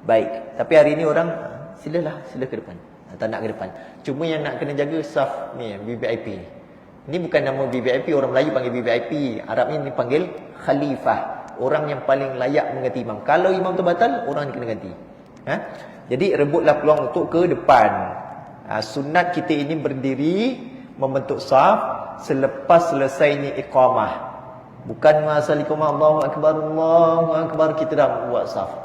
baik. Tapi hari ini orang sila ke depan. Tak nak ke depan. Cuma yang nak kena jaga saf ni VVIP. Ini bukan nama VVIP, orang Melayu panggil VVIP. Arab ni panggil khalifah. Orang yang paling layak mengganti imam. Kalau imam terbatal, orang ni kena ganti. Jadi rebutlah peluang untuk ke depan. Sunat kita ini berdiri membentuk saf selepas selesainya iqamah. Bukan masa iqamah Allahu Akbar kita dah buat saf.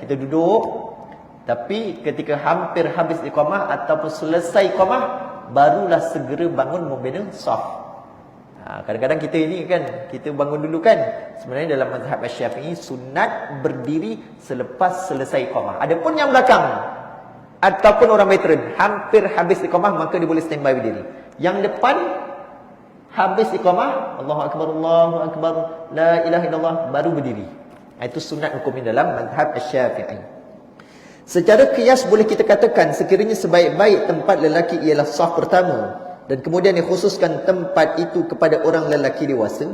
Kita duduk, tapi ketika hampir habis iqamah ataupun selesai iqamah, barulah segera bangun membina saf. Kadang-kadang kita ini kan, kita bangun dulu kan. Sebenarnya dalam mazhab Asy-Syafi'i sunat berdiri selepas selesai iqamah. Adapun yang belakang ataupun orang veteran hampir habis iqamah, maka dia boleh standby berdiri. Yang depan habis iqamah, Allahu Akbar, la ilaha illallah, baru berdiri. Itu sunat hukumnya dalam mazhab Asy-Syafi'i. Secara kias boleh kita katakan sekiranya sebaik-baik tempat lelaki ialah saf pertama, dan kemudian dikhususkan tempat itu kepada orang lelaki dewasa,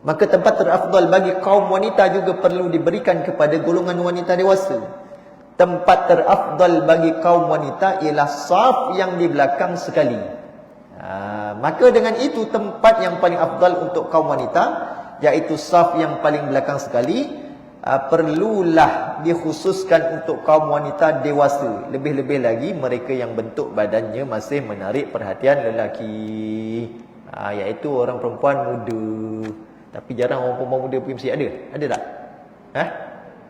maka tempat terafdal bagi kaum wanita juga perlu diberikan kepada golongan wanita dewasa. tempat terafdal bagi kaum wanita ialah saf yang di belakang sekali. Maka dengan itu tempat yang paling afdal untuk kaum wanita, iaitu saf yang paling belakang sekali, perlulah dikhususkan untuk kaum wanita dewasa. Lebih-lebih lagi mereka yang bentuk badannya masih menarik perhatian lelaki, iaitu orang perempuan muda. Tapi jarang orang perempuan muda pergi masjid. Ada tak?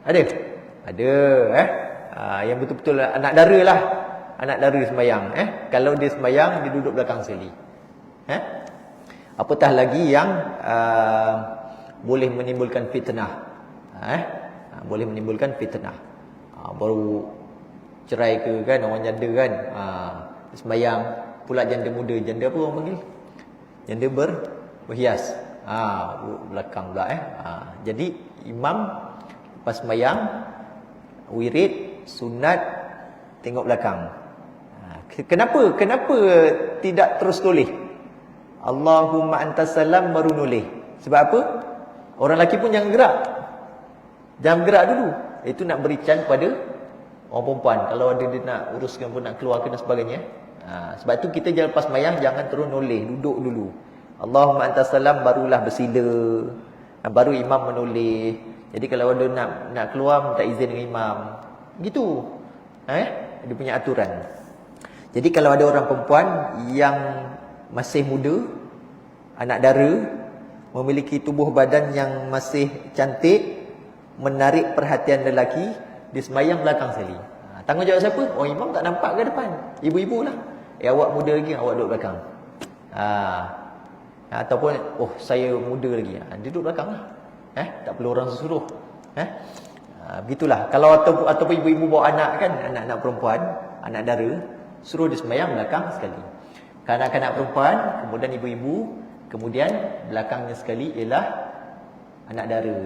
Ada? Ada. Yang betul-betul anak dara lah. Anak dara sembahyang. Kalau dia sembahyang, dia duduk belakang sekali. Apatah lagi yang boleh menimbulkan fitnah. Boleh menimbulkan fitnah. Baru cerai ke kan, orang janda kan, sembahyang pula janda muda. Janda apa orang panggil? Janda berhias. Belakang pula. Jadi imam lepas sembahyang, wirid, sunat, tengok belakang. Kenapa tidak terus toleh? Allahumma antas salam baru noleh. Sebab apa? Orang lelaki pun jangan gerak. Jangan gerak dulu. Itu nak beri can pada orang perempuan. Kalau ada dia nak uruskan pun, nak keluarkan dan sebagainya. Sebab tu kita jangan lepas sembahyang jangan terus noleh, duduk dulu. Allahumma antas salam barulah bersila. Baru imam menoleh. Jadi kalau ada nak keluar minta izin dengan imam. Gitu. Dia punya aturan. Jadi kalau ada orang perempuan yang masih muda, anak dara, memiliki tubuh badan yang masih cantik, menarik perhatian lelaki, dia sembahyang belakang sekali. Tanggungjawab siapa? Oh, imam tak nampak ke depan? Ibu-ibu lah. Awak muda lagi, awak duduk belakang. Ataupun, saya muda lagi. Dia duduk belakang lah. Tak perlu orang suruh. Begitulah. Kalau ataupun ibu-ibu bawa anak kan, anak-anak perempuan, anak dara, suruh dia sembahyang belakang sekali. Kanak-kanak perempuan, kemudian ibu-ibu, kemudian belakangnya sekali ialah anak dara.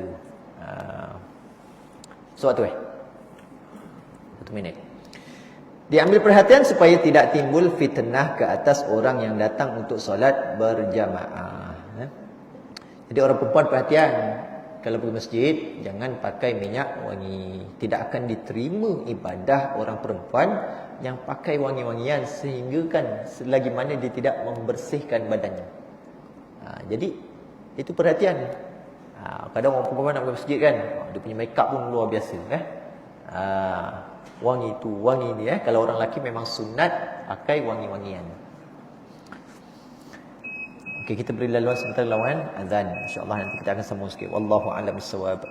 Satu 1 minit. Diambil perhatian supaya tidak timbul fitnah ke atas orang yang datang untuk solat berjamaah. Jadi orang perempuan perhatian, kalau pergi masjid jangan pakai minyak wangi. Tidak akan diterima ibadah orang perempuan yang pakai wangi-wangian, sehingga kan selagi mana dia tidak membersihkan badannya. Jadi itu perhatian. Kadang orang perempuan nak pergi masjid kan, dia punya make up pun luar biasa. Wangi tu, wangi ni. Kalau orang lelaki memang sunat pakai wangi-wangian. Okey, kita beri laluan sebentar lawan azan. InsyaAllah nanti kita akan sambung sikit. Wallahu a'lam bissawab.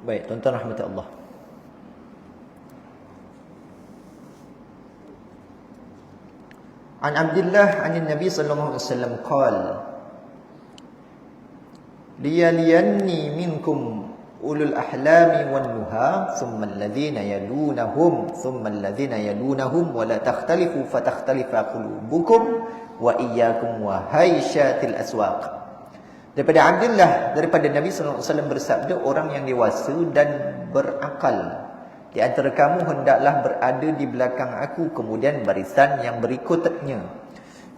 Baik, tuan-tuan rahmati Allah. An Abdullah an Nabi sallallahu alaihi wasallam qala liyaliyanni minkum ulul ahlami wan nuha thumma alladhina yalunahum thumma alladhina yalunahum wa la takhtalifu fatakhtalifa qulubukum wa iyyakum wa haysyatil aswaq. Daripada Abdullah, daripada Nabi sallallahu alaihi wasallam bersabda, orang yang dewasa dan berakal di antara kamu hendaklah berada di belakang aku, kemudian barisan yang berikutnya,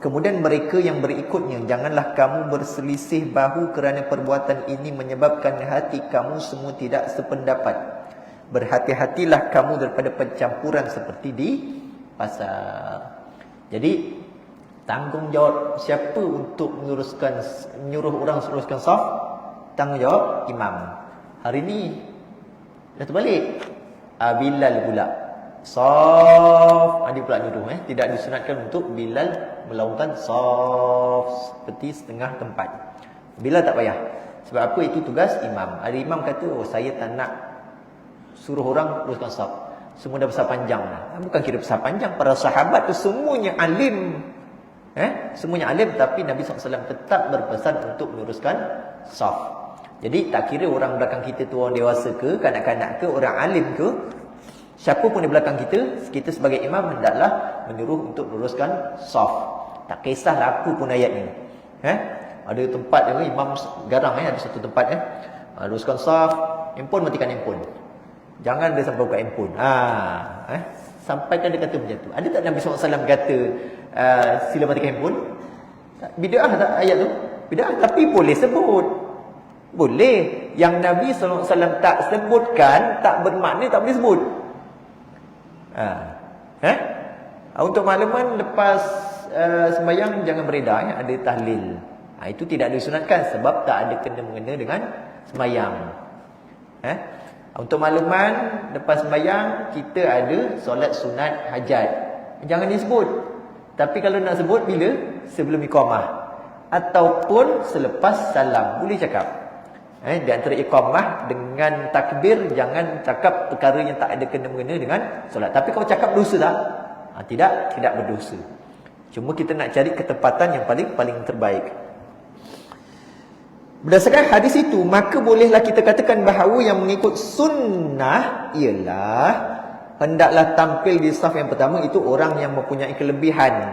kemudian mereka yang berikutnya. Janganlah kamu berselisih bahu kerana perbuatan ini menyebabkan hati kamu semua tidak sependapat. Berhati-hatilah kamu daripada pencampuran seperti di pasar. Jadi tanggungjawab siapa untuk menyuruh orang teruskan saf? Tanggungjawab imam. Hari ni dah terbalik. Bilal pula saf, dia pula nyuruh tidak disunatkan untuk Bilal melakukan saf seperti setengah tempat. Bilal tak payah. Sebab apa? Itu tugas imam. Ada imam kata, saya tak nak suruh orang teruskan saf, semua dah besar panjang dah. Bukan kira besar panjang, para sahabat tu semuanya alim, semuanya alim, tapi Nabi SAW tetap berpesan untuk meluruskan saf. Jadi tak kira orang belakang kita tu orang dewasa ke, kanak-kanak ke, orang alim ke, siapa pun di belakang kita, kita sebagai imam hendaklah menyuruh untuk meluruskan saf. Tak kisahlah apa pun ayatnya. Ada tempat imam garang, ada satu tempat luruskan saf, handphone matikan handphone. Jangan dia sampai buka handphone. Sampaikan dia kata macam tu. Ada tak Nabi SAW kata sila matikan handphone? Bid'ah tak ayat tu? Bid'ah, tapi boleh sebut. Boleh. Yang Nabi SAW tak sebutkan tak bermakna tak boleh sebut. Untuk makluman, lepas sembahyang jangan beredar, ada tahlil. Itu tidak disunatkan sebab tak ada kena-mengena dengan sembahyang. Untuk makluman, lepas sembahyang kita ada solat sunat hajat, jangan disebut. Tapi kalau nak sebut bila? Sebelum iqamah ataupun selepas salam boleh cakap. Di antara iqamah dengan takbir jangan cakap perkara yang tak ada kena-mengena dengan solat. Tapi kalau cakap dosa tak? Tidak berdosa. Cuma kita nak cari ketepatan yang paling terbaik. Berdasarkan hadis itu, maka bolehlah kita katakan bahawa yang mengikut sunnah ialah hendaklah tampil di saf yang pertama itu orang yang mempunyai kelebihan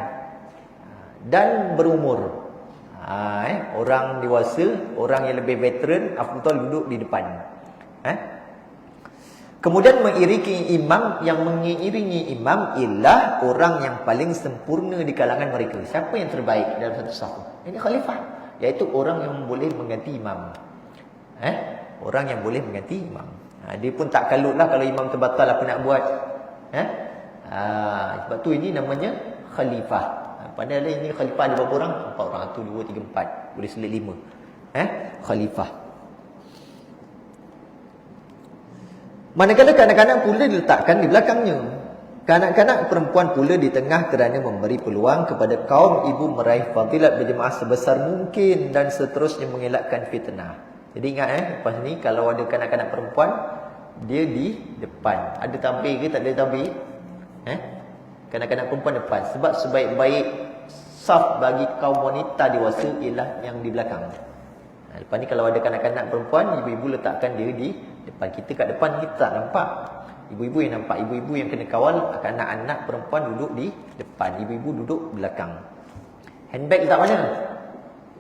dan berumur. Orang dewasa, orang yang lebih veteran, afdal duduk di depan. Kemudian mengiringi imam, yang mengiringi imam ialah orang yang paling sempurna di kalangan mereka. Siapa yang terbaik dalam satu saf? Ini khalifah, iaitu orang yang boleh mengganti imam. Orang yang boleh mengganti imam. Dia pun tak kalutlah kalau imam terbatal, apa nak buat? Sebab tu ini namanya khalifah. Padahal ini khalifah ada berapa orang? 4 orang. 1, 2, 3, 4. Boleh selit 5. Khalifah. Manakala kanak-kanak pula diletakkan di belakangnya. Kanak-kanak perempuan pula di tengah kerana memberi peluang kepada kaum ibu meraih fadilat berjemaah sebesar mungkin dan seterusnya mengelakkan fitnah. Jadi ingat lepas ni kalau ada kanak-kanak perempuan, dia di depan. Ada tabir ke tak ada tabir? Kanak-kanak perempuan depan. Sebab sebaik-baik saf bagi kaum wanita dewasa ialah yang di belakang. Lepas ni kalau ada kanak-kanak perempuan, ibu-ibu letakkan dia di depan. Kita kat depan kita tak nampak. Ibu-ibu yang nampak. Ibu-ibu yang kena kawal anak-anak perempuan duduk di depan. Ibu-ibu duduk belakang. Handbag letak mana?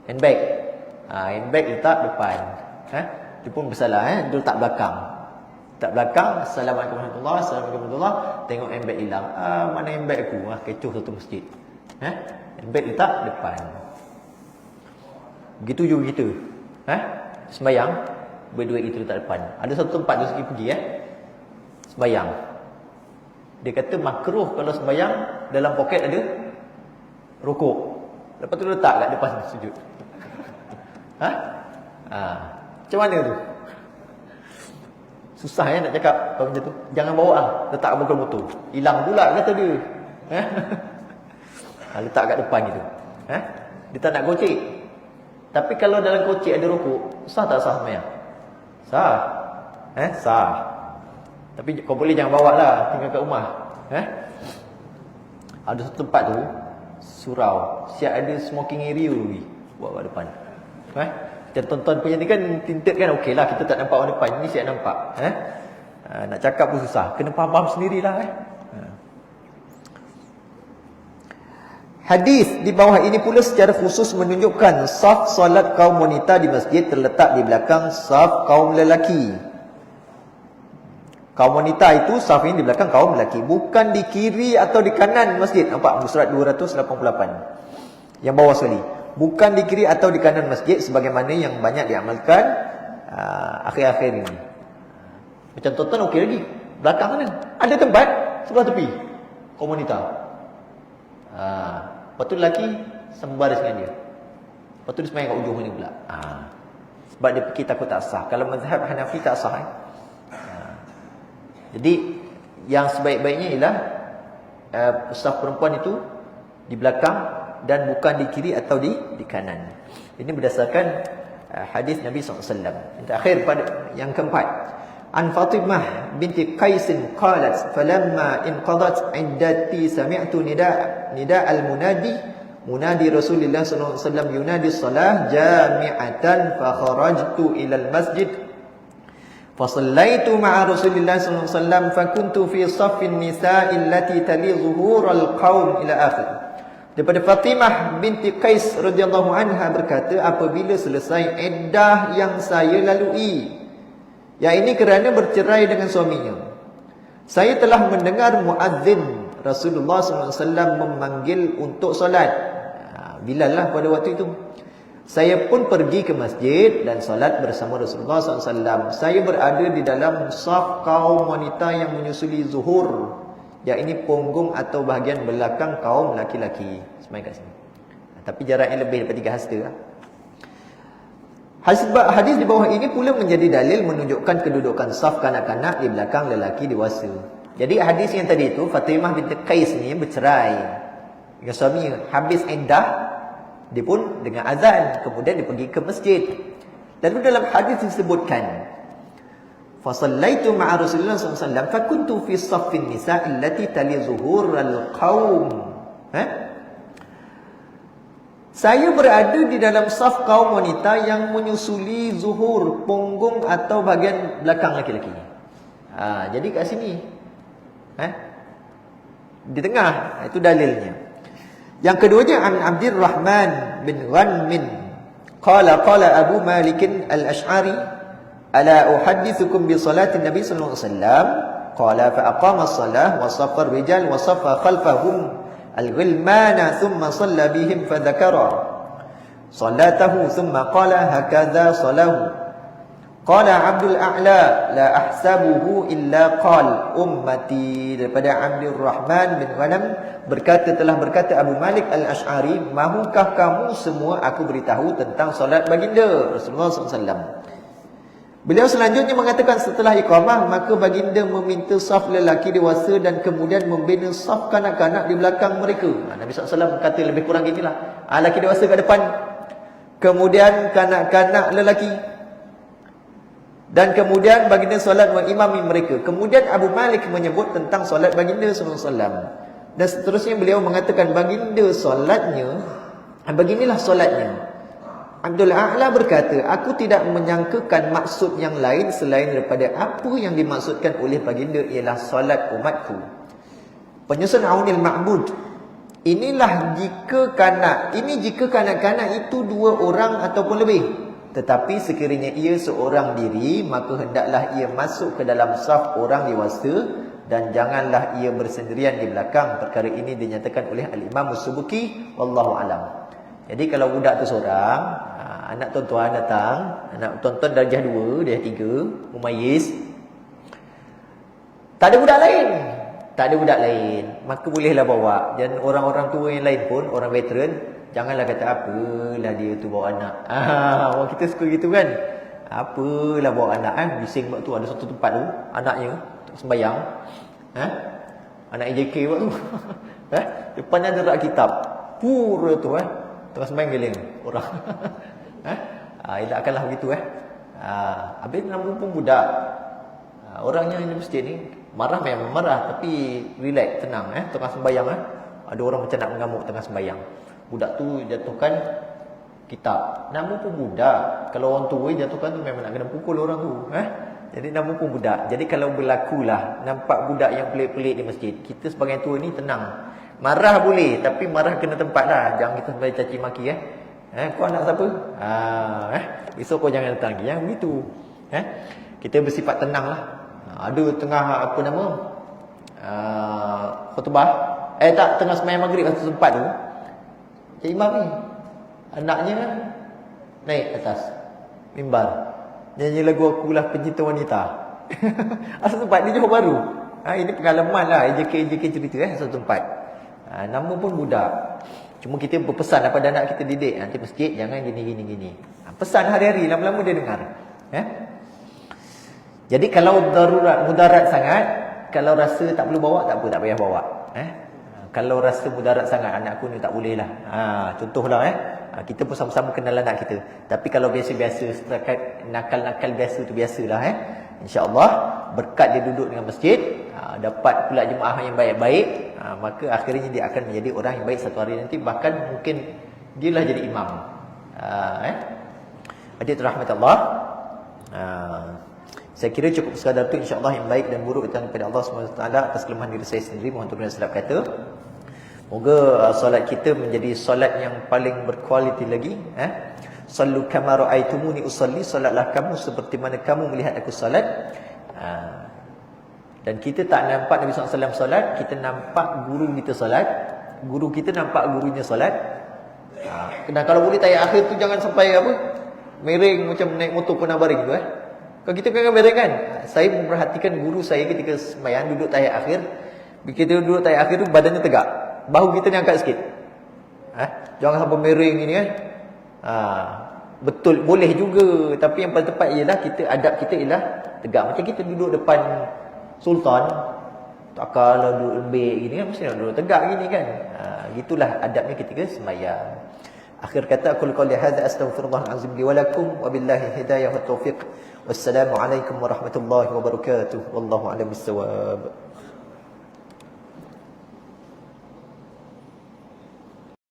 Handbag. Handbag letak depan. Dia pun bersalah. Dia letak belakang. Tak belakang, Assalamualaikum warahmatullahi wabarakatuh. Assalamualaikum warahmatullahi wabarakatuh. Tengok handbag hilang. Mana handbag aku? Kecoh satu masjid. Handbag letak depan. Begitu juga kita. Sembayang, berdua itu letak depan. Ada satu tempat dia pergi sembayang. Dia kata makruh kalau sembayang dalam poket ada rokok. Lepas tu letak kat depan sujud. Macam mana tu? Susah nak cakap kalau macam tu. Jangan bawa letak kat motor. Hilang pula kata dia. Letak kat depan gitu. Dia tak nak gocek. Tapi kalau dalam gocek ada rokok, sah tak sah sembahyang? Sah. Sah. Tapi kau boleh jangan bawa lah, tinggal kat rumah. Ada satu tempat tu, surau, siap ada smoking area lagi, buat kat depan. Macam tonton punya ni kan, tinted kan, okey lah, kita tak nampak orang depan, ni siap nampak. Nak cakap pun susah, kena faham sendirilah. Hadis di bawah ini pula secara khusus menunjukkan saf solat kaum wanita di masjid terletak di belakang saf kaum lelaki. Kaum wanita itu saf ini di belakang kaum lelaki, bukan di kiri atau di kanan masjid. Nampak surat 288 yang bawah sekali. Bukan di kiri atau di kanan masjid sebagaimana yang banyak diamalkan akhir-akhir ini. Macam tonton okey lagi, belakang mana? Ada tempat sebelah tepi kaum wanita. Lepas tu lelaki sembaris dengan dia. Lepas tu dia semayang kat ujung ni pula. Sebab dia fikir takut tak sah. Kalau mazhab Hanafi tak sah. Jadi yang sebaik-baiknya ialah saf perempuan itu di belakang dan bukan di kiri atau di kanan. Ini berdasarkan hadis Nabi SAW. Yang terakhir pada yang keempat. An Fatimah binti Qais qalat falamma inqadat iddati sami'tu nida al-munadi Rasulullah sallallahu alaihi wasallam yunadi salah jami'atan fa kharajtu ila al-masjid fa sallaitu ma'a Rasulillah sallallahu alaihi wasallam fa kuntu fi saffin nisa'i allati tali zuhur al-qaum ila akhir. Daripada Fatimah binti Qais radhiyallahu anha berkata, apabila selesai iddah yang saya lalui, yang ini kerana bercerai dengan suaminya, saya telah mendengar muadzin Rasulullah SAW memanggil untuk solat. Bilal lah pada waktu itu. Saya pun pergi ke masjid dan solat bersama Rasulullah SAW. Saya berada di dalam saf kaum wanita yang menyusuli zuhur, yang ini punggung atau bahagian belakang kaum laki-laki. Semai kat sini. Tapi jaraknya lebih daripada 3 hasta lah. Hadis di bawah ini pula menjadi dalil menunjukkan kedudukan saf kanak-kanak di belakang lelaki dewasa. Jadi hadis yang tadi itu, Fatimah binti Qais ni bercerai dengan suaminya. Habis iddah, dia pun dengan azan, kemudian dia pergi ke masjid. Lalu dalam hadis disebutkan, fa sallaitu ma'a Rasulullah SAW fa kuntu fi saffin nisa' allati tali zuhur al-qaum. Saya berada di dalam saf kaum wanita yang menyusuli zuhur, punggung atau bahagian belakang laki-laki. Jadi kat sini, di tengah, itu dalilnya. Yang keduanya, an Abdurrahman bin Ghanmin qala Abu Malik al-Ash'ari ala uhaddithukum bi salatin Nabi sallallahu alaihi wasallam qala fa aqama as-salah wa saffa ar-rijal wa saffa khalfahum al-ghilmana thumma shalla bihim fa dhakara salatahu thumma qala hakadha salahu qala Abdul A'la la ahsabuhu illa qal ummati. Daripada Abdurrahman bin Ghanam telah berkata Abu Malik al-Ash'ari, mahukah kamu semua aku beritahu tentang solat baginda Rasulullah SAW. Beliau selanjutnya mengatakan, setelah iqamah maka baginda meminta saf lelaki dewasa dan kemudian membina saf kanak-kanak di belakang mereka. Nabi SAW kata lebih kurang ginilah, lelaki dewasa kat depan, kemudian kanak-kanak lelaki, dan kemudian baginda solat mengimami mereka. Kemudian Abu Malik menyebut tentang solat baginda SAW, dan seterusnya beliau mengatakan baginda solatnya, beginilah solatnya. Abdul A'la berkata, aku tidak menyangkakan maksud yang lain selain daripada apa yang dimaksudkan oleh baginda ialah solat umatku. Penyusun Aunil Ma'bud, jika kanak-kanak itu 2 orang ataupun lebih, tetapi sekiranya ia seorang diri, maka hendaklah ia masuk ke dalam saf orang dewasa dan janganlah ia bersendirian di belakang. Perkara ini dinyatakan oleh Al-Imam As-Subuki, wallahu alam. Jadi kalau budak tu seorang, anak tuan-tuan datang, anak tuan-tuan darjah 2, darjah 3, mumayyiz, tak ada budak lain, maka bolehlah bawa. Dan orang-orang tua yang lain pun, orang veteran, janganlah kata apalah dia tu bawa anak. Orang kita suka gitu kan, apalah bawa anak bising waktu tu. Ada satu tempat tu, anaknya sembahyang, anak EJK waktu tu, depannya ada rak kitab pura tu, tengah sembahyang geling orang. Elakkanlah begitu. Habis nak pun budak Orangnya di masjid ni marah memang marah, tapi relax, tenang tengah sembahyang Ada orang macam nak mengamuk tengah sembahyang. Budak tu jatuhkan kitab. Nama pun budak. Kalau orang tua jatuhkan tu memang nak kena pukul orang tu. Jadi nama pun budak. Jadi kalau berlakulah nampak budak yang pelik-pelik di masjid, kita sebagai tua ni tenang. Marah boleh, tapi marah kena tempat lah. Jangan kita sampai caci maki kau anak siapa? Besok kau jangan datang lagi. Yang begitu. Kita bersifat tenang lah. Ada tengah apa nama? Khutbah. Tak, tengah sembahyang maghrib satu tempat tu. Cik Imam ni anaknya naik atas mimbar nyanyi lagu Akulah Pencinta Wanita. Asal tempat ni Johor Bahru. Ini pengalaman lah, AJK cerita satu tempat. Nama pun budak. Cuma kita berpesan kepada anak kita didik, nanti masjid jangan gini. Pesan hari-hari, lama-lama dia dengar. Jadi kalau mudarat sangat, kalau rasa tak perlu bawa, tak apa, tak payah bawa. Kalau rasa mudarat sangat, anak aku ni tak boleh lah. Contohlah kita pun sama-sama kenal anak kita. Tapi kalau biasa-biasa, setakat nakal-nakal biasa tu biasalah. InsyaAllah berkat dia duduk dengan masjid, dapat pula jemaah yang baik-baik, maka akhirnya dia akan menjadi orang yang baik satu hari nanti. Bahkan mungkin dia lah jadi imam. Adik rahmat Allah. Saya kira cukup sekadar itu, insyaAllah yang baik dan buruk kita kepada Allah SWT atas kelemahan diri saya sendiri. Mohon turun silap kata. Moga solat kita menjadi solat yang paling berkualiti lagi. Sallu kama ra'aitumuni usalli, solatlah kamu seperti mana kamu melihat aku solat. Dan kita tak nampak Nabi SAW solat, kita nampak guru kita solat, guru kita nampak gurunya solat. Dan kalau boleh tayar akhir tu jangan sampai miring macam naik motor pernah baring tu. Kalau kita kan miring kan. Saya memperhatikan guru saya ketika sembahyang duduk tayar akhir. Kita duduk tayar akhir tu badannya tegak, bahu kita ni angkat sikit. Jangan sampai miring ini kan. Betul, boleh juga, tapi yang paling tepat ialah adab kita ialah tegak. Macam kita duduk depan sultan, tak kalau duduk lembik gini kan, mesti nak duduk tegak gini kan. Gitulah adabnya ketika sembahyang. Akhir kata, aku qali hadza astaghfirullahal azim li wa lakum wa billahi hidayah wa taufiq. Wassalamu alaikum warahmatullahi wabarakatuh. Wallahu a'lam bissawab.